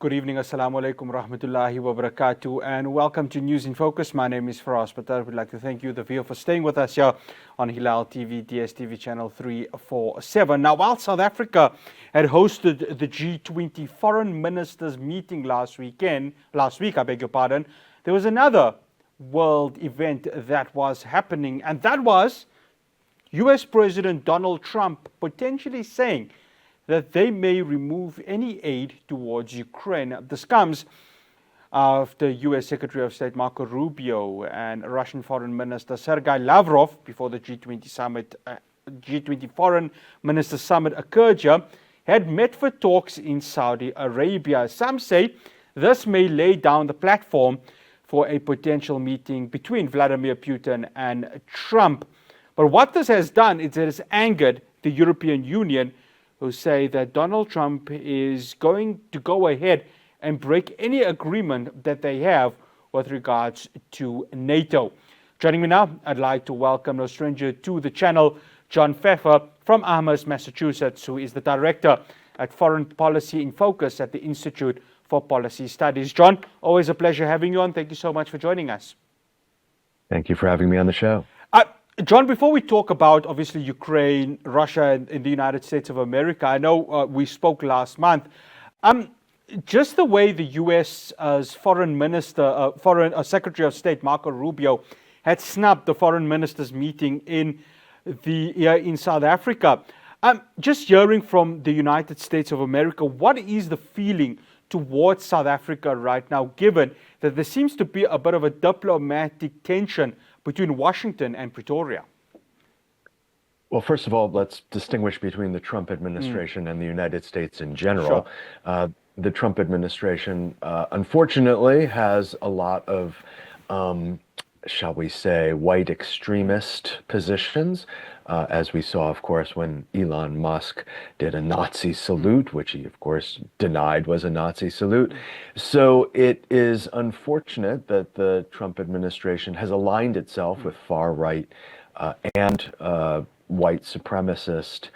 Good evening, Assalamu alaikum rahmatullahi wa barakatuh, and welcome to News in Focus. My name is Faraz Patel. We'd like to thank you, the viewer, for staying with us here on Hilaal TV, DSTV channel 347. Now, while South Africa had hosted the G20 foreign ministers meeting last week, there was another world event that was happening, and that was US President Donald Trump potentially saying that they may remove any aid towards Ukraine. This comes after US Secretary of State Marco Rubio and Russian Foreign Minister Sergei Lavrov, before the G20 Foreign Minister Summit occurred here, had met for talks in Saudi Arabia. Some say this may lay down the platform for a potential meeting between Vladimir Putin and Trump. But what this has done is it has angered the European Union, who say that Donald Trump is going to go ahead and break any agreement that they have with regards to NATO. Joining me now, I'd like to welcome no stranger to the channel, John Feffer from Amherst, Massachusetts, who is the director at Foreign Policy in Focus at the Institute for Policy Studies. John, always a pleasure having you on. Thank you so much for joining us. Thank you for having me on the show. John, before we talk about, obviously, Ukraine, Russia, and the United States of America, I know we spoke last month. Just the way the U.S. Foreign Secretary of State Marco Rubio had snubbed the foreign ministers' meeting in South Africa. Just hearing from the United States of America, what is the feeling towards South Africa right now, given that there seems to be a bit of a diplomatic tension between Washington and Pretoria? Well, first of all, let's distinguish between the Trump administration and the United States in general. Sure. The Trump administration, unfortunately, has a lot of, shall we say, white extremist positions, as we saw, of course, when Elon Musk did a Nazi salute, which he, of course, denied was a Nazi salute. So it is unfortunate that the Trump administration has aligned itself with far-right and white supremacist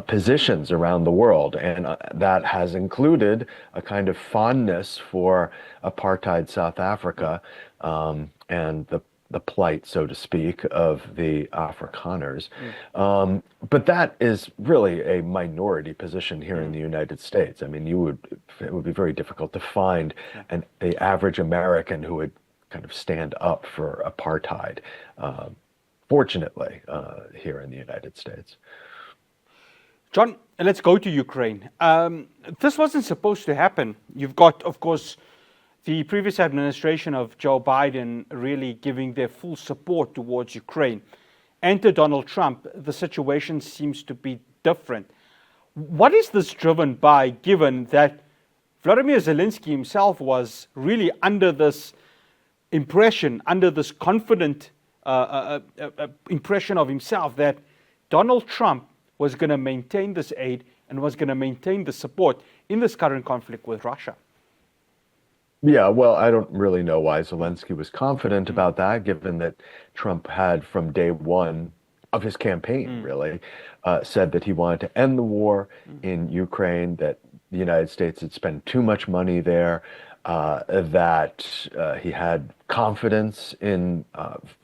positions around the world. And that has included a kind of fondness for apartheid South Africa and the plight, so to speak, of the Afrikaners. But that is really a minority position here in the United States. I mean, it would be very difficult to find the average American who would kind of stand up for apartheid, fortunately, here in the United States. John, let's go to Ukraine. This wasn't supposed to happen. You've got, of course, the previous administration of Joe Biden really giving their full support towards Ukraine. Enter Donald Trump, the situation seems to be different. What is this driven by, given that Vladimir Zelensky himself was really under this impression, under this confident impression of himself that Donald Trump was going to maintain this aid and was going to maintain the support in this current conflict with Russia? Yeah, well, I don't really know why Zelensky was confident about that, given that Trump had, from day one of his campaign, really, said that he wanted to end the war in Ukraine, that the United States had spent too much money there, that he had confidence in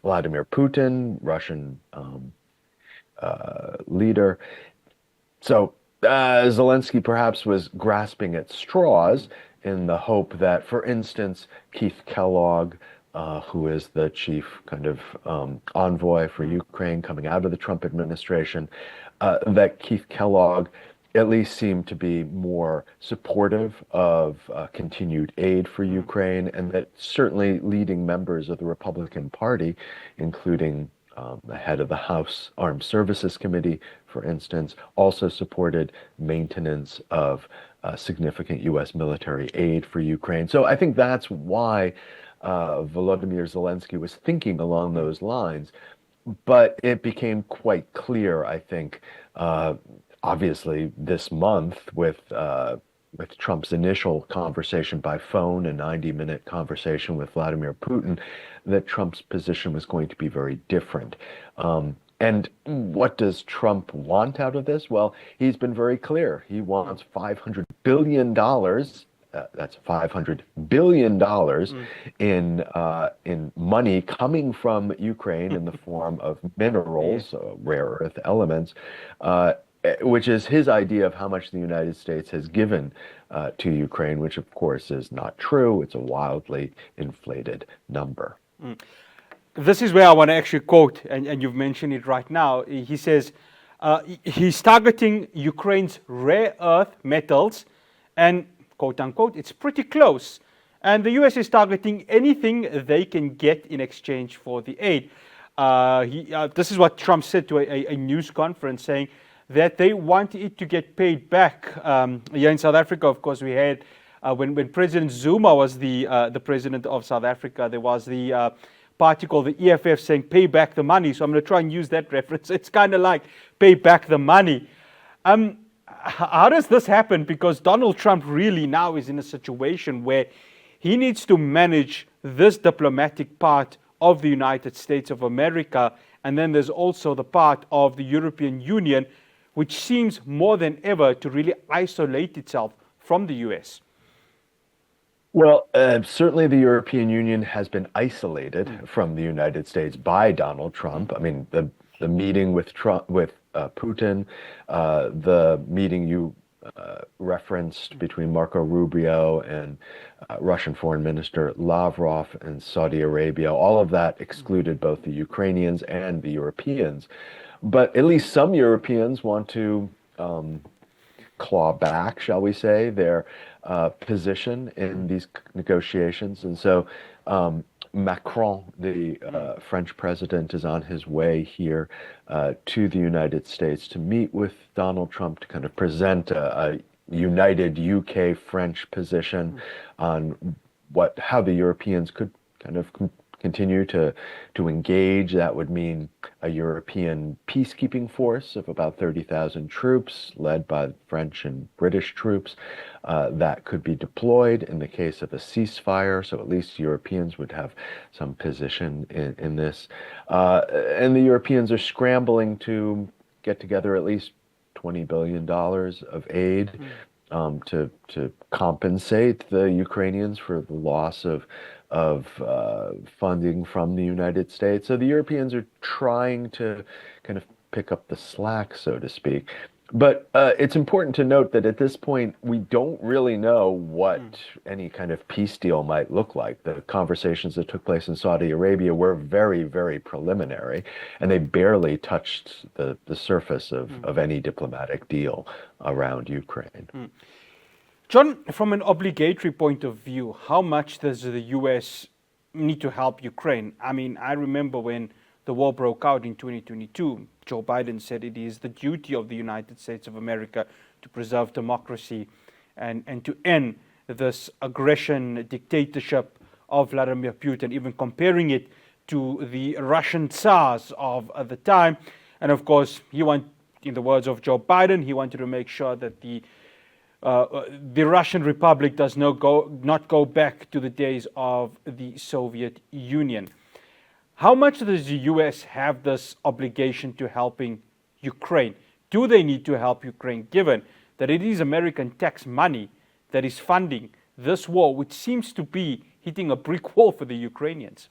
Vladimir Putin, Russian leader. So Zelensky perhaps was grasping at straws in the hope that, for instance, Keith Kellogg, who is the chief kind of envoy for Ukraine coming out of the Trump administration, that Keith Kellogg at least seemed to be more supportive of continued aid for Ukraine, and that certainly leading members of the Republican Party, including the head of the House Armed Services Committee, for instance, also supported maintenance of significant U.S. military aid for Ukraine. So I think that's why Volodymyr Zelensky was thinking along those lines. But it became quite clear, I think, obviously this month with Trump's initial conversation by phone, a 90-minute conversation with Vladimir Putin, that Trump's position was going to be very different. And what does Trump want out of this? Well, he's been very clear. He wants $500 billion that's $500 billion in money coming from Ukraine in the form of minerals, rare earth elements, which is his idea of how much the United States has given to Ukraine, which of course is not true. It's a wildly inflated number. This is where I want to actually quote, and you've mentioned it right now. He says he's targeting Ukraine's rare earth metals, and quote unquote, it's pretty close. And the US is targeting anything they can get in exchange for the aid. This is what Trump said to a news conference, saying that they want it to get paid back. Here in South Africa, of course, we had when President Zuma was the president of South Africa, there was the party called the EFF saying pay back the money. So I'm going to try and use that reference. It's kind of like pay back the money. How does this happen? Because Donald Trump really now is in a situation where he needs to manage this diplomatic part of the United States of America, and then there's also the part of the European Union, which seems more than ever to really isolate itself from the US. Well, certainly the European Union has been isolated from the United States by Donald Trump. I mean, the meeting with Putin, the meeting you referenced between Marco Rubio and Russian Foreign Minister Lavrov in Saudi Arabia, all of that excluded both the Ukrainians and the Europeans. But at least some Europeans want to claw back, shall we say, their position in these negotiations. And so Macron, the French president, is on his way here to the United States to meet with Donald Trump to kind of present a united UK-French position on how the Europeans could kind of continue to engage. That would mean a European peacekeeping force of about 30,000 troops, led by French and British troops, that could be deployed in the case of a ceasefire. So at least Europeans would have some position in this. And the Europeans are scrambling to get together at least $20 billion of aid to compensate the Ukrainians for the loss of funding from the United States. So the Europeans are trying to kind of pick up the slack, so to speak. But it's important to note that at this point, we don't really know what any kind of peace deal might look like. The conversations that took place in Saudi Arabia were very, very preliminary, and they barely touched the surface of any diplomatic deal around Ukraine. John, from an obligatory point of view, how much does the US need to help Ukraine? I mean, I remember when the war broke out in 2022, Joe Biden said it is the duty of the United States of America to preserve democracy and to end this aggression dictatorship of Vladimir Putin, even comparing it to the Russian Tsars of the time. And of course, in the words of Joe Biden, he wanted to make sure that the Russian Republic does not go back to the days of the Soviet Union. How much does the US have this obligation to helping Ukraine? Do they need to help Ukraine, given that it is American tax money that is funding this war, which seems to be hitting a brick wall for the Ukrainians?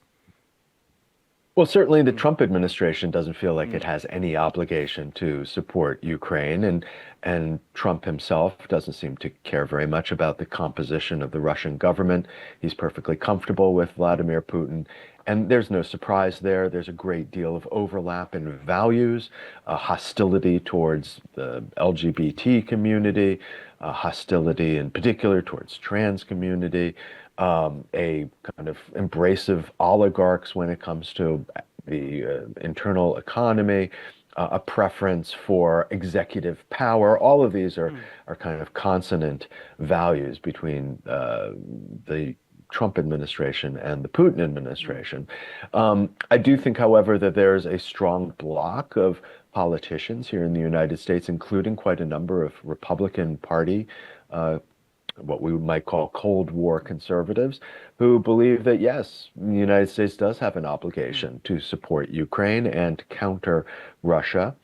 Well, certainly the Trump administration doesn't feel like it has any obligation to support Ukraine, and Trump himself doesn't seem to care very much about the composition of the Russian government. He's perfectly comfortable with Vladimir Putin, and there's no surprise there. There's a great deal of overlap in values, hostility towards the LGBT community, hostility in particular towards trans community, a kind of embrace of oligarchs when it comes to the internal economy, a preference for executive power. All of these are kind of consonant values between the Trump administration and the Putin administration. I do think, however, that there's a strong bloc of politicians here in the United States, including quite a number of Republican Party what we might call Cold War conservatives, who believe that, yes, the United States does have an obligation to support Ukraine and counter Russia.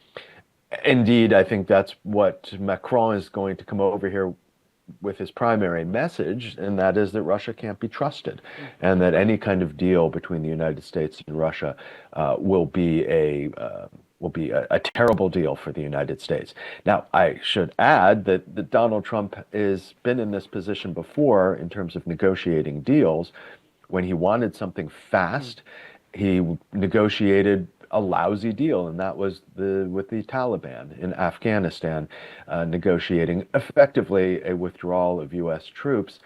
Indeed, I think that's what Macron is going to come over here with his primary message, and that is that Russia can't be trusted, and that any kind of deal between the United States and Russia will be a terrible deal for the United States. Now, I should add that Donald Trump has been in this position before in terms of negotiating deals. When he wanted something fast, he negotiated a lousy deal, and that was with the Taliban in Afghanistan, negotiating effectively a withdrawal of U.S. troops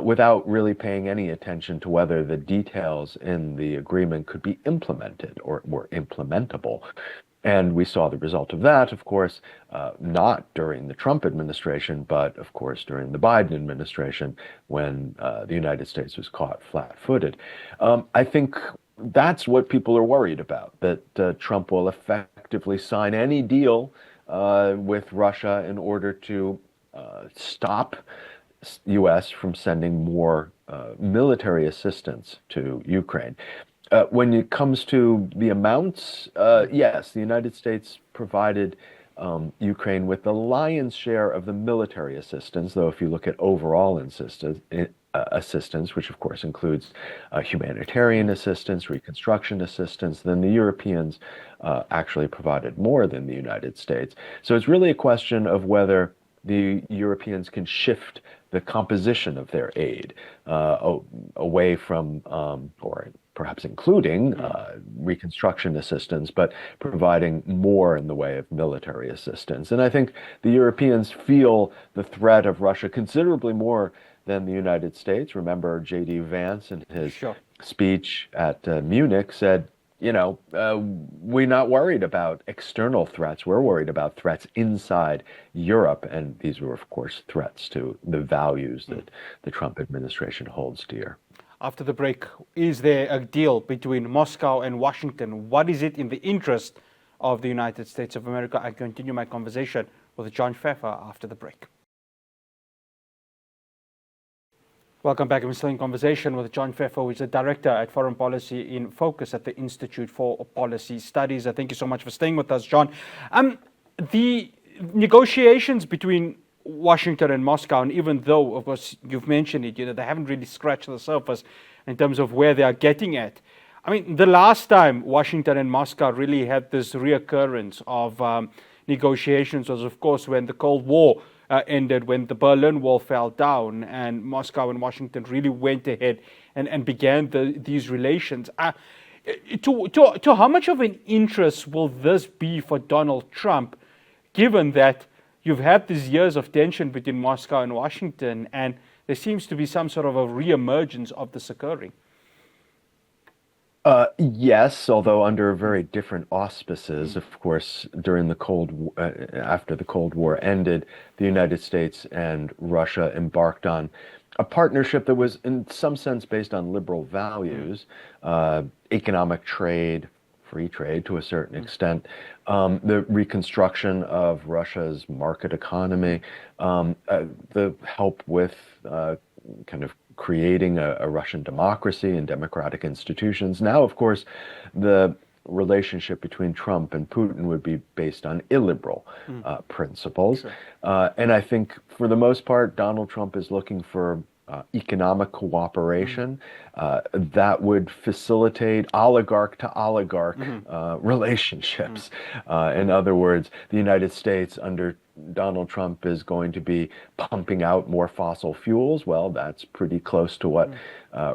without really paying any attention to whether the details in the agreement could be implemented or were implementable. And we saw the result of that, of course, not during the Trump administration, but of course during the Biden administration when the United States was caught flat-footed. I think that's what people are worried about, that Trump will effectively sign any deal with Russia in order to stop U.S. from sending more military assistance to Ukraine. When it comes to the amounts, yes, the United States provided Ukraine with the lion's share of the military assistance, though if you look at overall assistance, which of course includes humanitarian assistance, reconstruction assistance, then the Europeans actually provided more than the United States. So it's really a question of whether the Europeans can shift the composition of their aid away from, or perhaps including reconstruction assistance, but providing more in the way of military assistance. And I think the Europeans feel the threat of Russia considerably more than the United States. Remember, J.D. Vance in his speech at Munich said, we're not worried about external threats. We're worried about threats inside Europe. And these were, of course, threats to the values that the Trump administration holds dear. After the break, is there a deal between Moscow and Washington? What is it in the interest of the United States of America? I continue my conversation with John Feffer after the break. Welcome back. I'm still in conversation with John Feffer, who is the Director at Foreign Policy in Focus at the Institute for Policy Studies. Thank you so much for staying with us, John. The negotiations between Washington and Moscow, and even though, of course, you've mentioned it, they haven't really scratched the surface in terms of where they are getting at. I mean, the last time Washington and Moscow really had this reoccurrence of negotiations was, of course, when the Cold War ended, when the Berlin Wall fell down and Moscow and Washington really went ahead and began these relations. To how much of an interest will this be for Donald Trump, given that you've had these years of tension between Moscow and Washington, and there seems to be some sort of a reemergence of this occurring? Yes, although under very different auspices. Of course, during after the Cold War ended, the United States and Russia embarked on a partnership that was in some sense based on liberal values, economic trade, free trade to a certain extent, the reconstruction of Russia's market economy, the help with kind of creating a Russian democracy and democratic institutions. Now, of course, the relationship between Trump and Putin would be based on illiberal principles. Sure. And I think for the most part, Donald Trump is looking for economic cooperation that would facilitate oligarch to oligarch relationships. In other words, the United States under Donald Trump is going to be pumping out more fossil fuels. Well, that's pretty close to what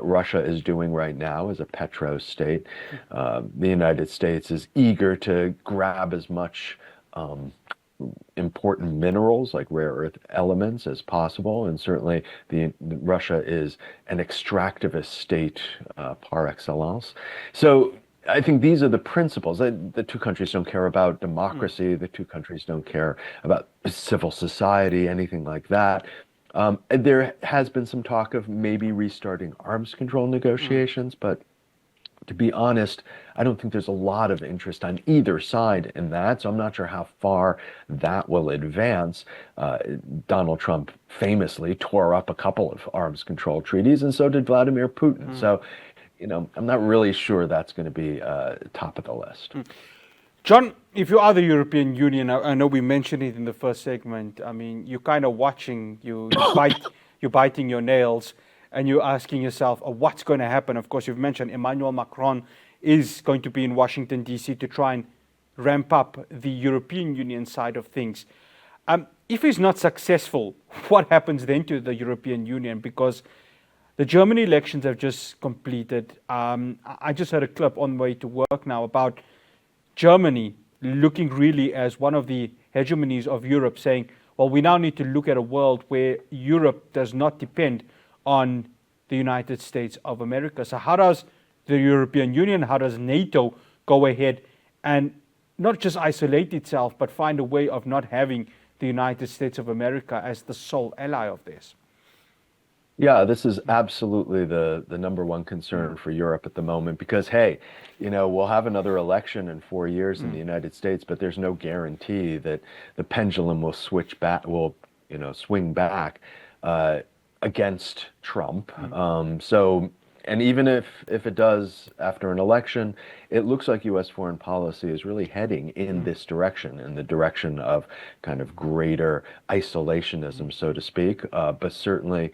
Russia is doing right now as a petro state. The United States is eager to grab as much important minerals like rare earth elements as possible, and certainly Russia is an extractivist state par excellence. So I think these are the principles. The two countries don't care about democracy. The two countries don't care about civil society, anything like that. There has been some talk of maybe restarting arms control negotiations, but to be honest, I don't think there's a lot of interest on either side in that, so I'm not sure how far that will advance. Donald Trump famously tore up a couple of arms control treaties, and so did Vladimir Putin. So, I'm not really sure that's going to be top of the list. John, if you are the European Union, I know we mentioned it in the first segment. I mean, you're kind of watching, you're biting your nails, and you're asking yourself, what's going to happen? Of course, you've mentioned Emmanuel Macron is going to be in Washington, D.C. to try and ramp up the European Union side of things. If he's not successful, what happens then to the European Union? Because the German elections have just completed. I just heard a clip on the way to work now about Germany looking really as one of the hegemonies of Europe, saying, well, we now need to look at a world where Europe does not depend on the United States of America. So how does the European Union, how does NATO go ahead and not just isolate itself, but find a way of not having the United States of America as the sole ally of this? Yeah, this is absolutely the number one concern for Europe at the moment because, hey, we'll have another election in 4 years in the United States, but there's no guarantee that the pendulum will swing back against Trump. And even if it does after an election, it looks like U.S. foreign policy is really heading in this direction, in the direction of kind of greater isolationism, so to speak, but certainly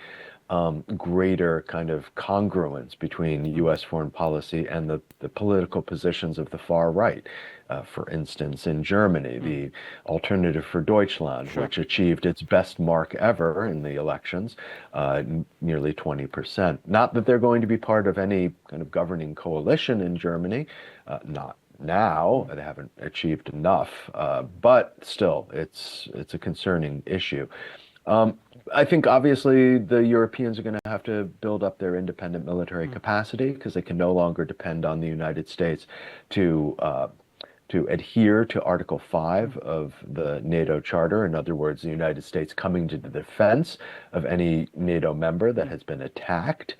greater kind of congruence between U.S. foreign policy and the political positions of the far right. For instance, in Germany, the Alternative for Deutschland, which achieved its best mark ever in the elections, nearly 20%. Not that they're going to be part of any kind of governing coalition in Germany, not now. They haven't achieved enough, but still, it's a concerning issue. I think obviously the Europeans are going to have to build up their independent military capacity because they can no longer depend on the United States to adhere to Article 5 of the NATO Charter. In other words, the United States coming to the defense of any NATO member that has been attacked.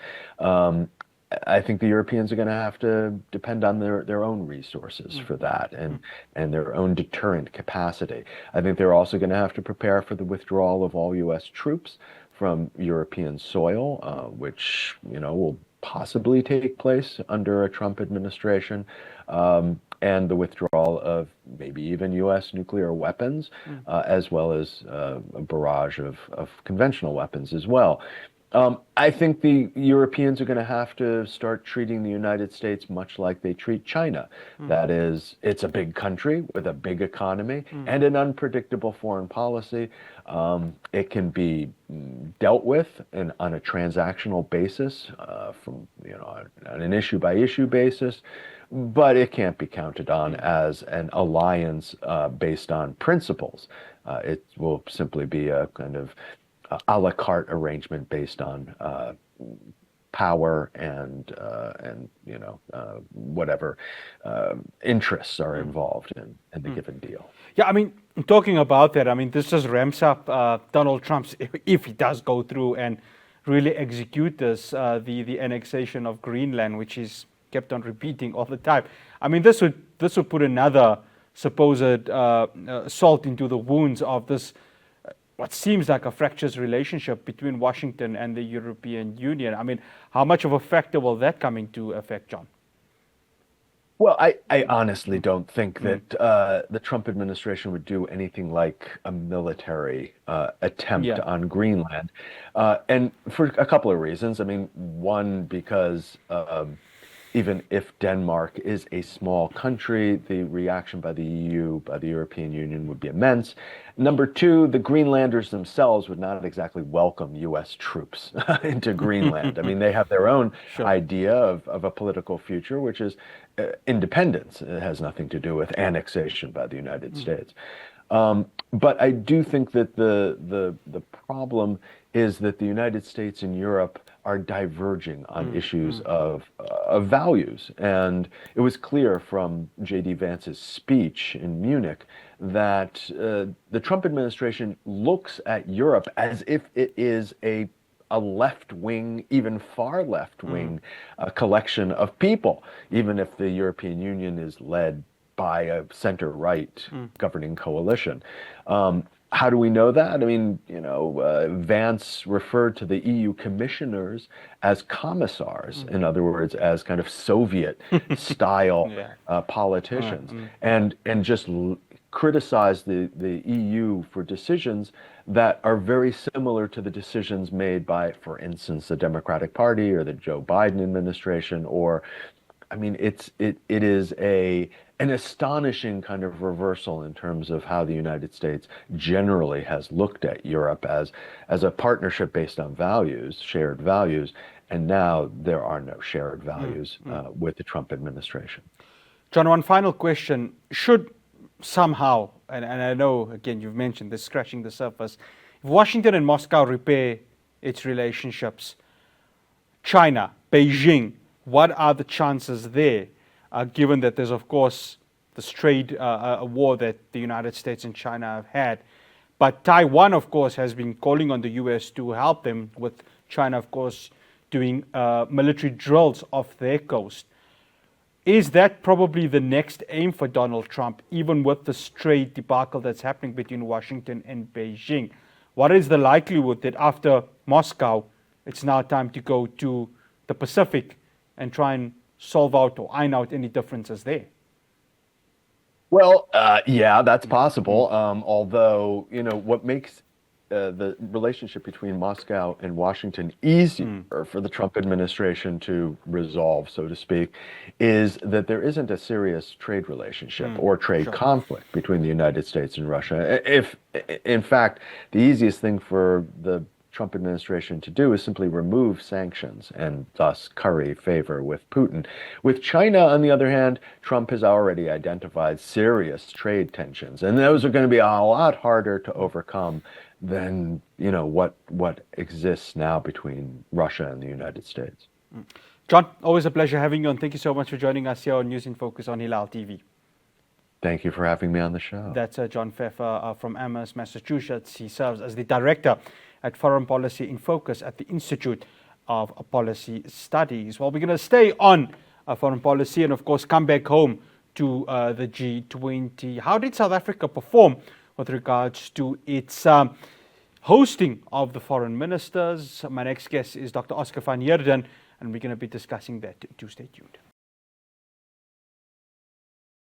I think the Europeans are going to have to depend on their own resources for that and their own deterrent capacity. I think they're also going to have to prepare for the withdrawal of all U.S. troops from European soil, which will possibly take place under a Trump administration, and the withdrawal of maybe even U.S. nuclear weapons, as well as a barrage of conventional weapons as well. I think the Europeans are going to have to start treating the United States much like they treat China. That is, it's a big country with a big economy and an unpredictable foreign policy. It can be dealt with on a transactional basis, on an issue-by-issue basis, but it can't be counted on as an alliance based on principles. It will simply be a kind of a la carte arrangement based on power and whatever interests are involved in the given deal. Yeah, I mean, talking about that, I mean, this just ramps up Donald Trump's, if he does go through and really execute this, the annexation of Greenland, which he's kept on repeating all the time. I mean, this would put another supposed salt into the wounds of this what seems like a fractious relationship between Washington and the European Union. I mean, how much of a factor will that come into effect, John? Well, I honestly don't think that the Trump administration would do anything like a military attempt on Greenland. And for a couple of reasons. I mean, one, because even if Denmark is a small country, the reaction by the EU, by the European Union would be immense. Number two, the Greenlanders themselves would not exactly welcome U.S. troops into Greenland. I mean, they have their own idea of a political future, which is independence. It has nothing to do with annexation by the United States. But I do think that the problem is that the United States and Europe are diverging on issues of values. And it was clear from J.D. Vance's speech in Munich that the Trump administration looks at Europe as if it is a left-wing, even far left-wing collection of people, even if the European Union is led by a center-right governing coalition. How do we know that? I mean, Vance referred to the EU commissioners as commissars, in other words, as kind of Soviet style Yeah. politicians, and just criticized the EU for decisions that are very similar to the decisions made by, for instance, the Democratic Party or the Joe Biden administration, or I mean, it is an astonishing kind of reversal in terms of how the United States generally has looked at Europe as a partnership based on values, shared values, and now there are no shared values with the Trump administration. John, one final question. Should somehow, and I know, again, you've mentioned this scratching the surface, if Washington and Moscow repair its relationships, China, Beijing, what are the chances there, given that there's, of course, this trade war that the United States and China have had? But Taiwan, of course, has been calling on the U.S. to help them, with China, of course, doing military drills off their coast. Is that probably the next aim for Donald Trump, even with the trade debacle that's happening between Washington and Beijing? What is the likelihood that after Moscow, it's now time to go to the Pacific and try and solve out or iron out any differences there? Well, yeah, that's possible. Although, what makes the relationship between Moscow and Washington easier for the Trump administration to resolve, so to speak, is that there isn't a serious trade relationship or trade conflict between the United States and Russia. If, in fact, the easiest thing for the Trump administration to do is simply remove sanctions and thus curry favor with Putin. With China, on the other hand, Trump has already identified serious trade tensions, and those are going to be a lot harder to overcome than what exists now between Russia and the United States. John, always a pleasure having you on. Thank you so much for joining us here on News in Focus on Hilaal TV. Thank you for having me on the show. That's John Feffer from Amherst, Massachusetts. He serves as the director at Foreign Policy in Focus at the Institute of Policy Studies. Well, we're going to stay on foreign policy and, of course, come back home to the G20. How did South Africa perform with regards to its hosting of the foreign ministers? My next guest is Dr. Oscar van Heerden, and we're going to be discussing that too. Stay tuned.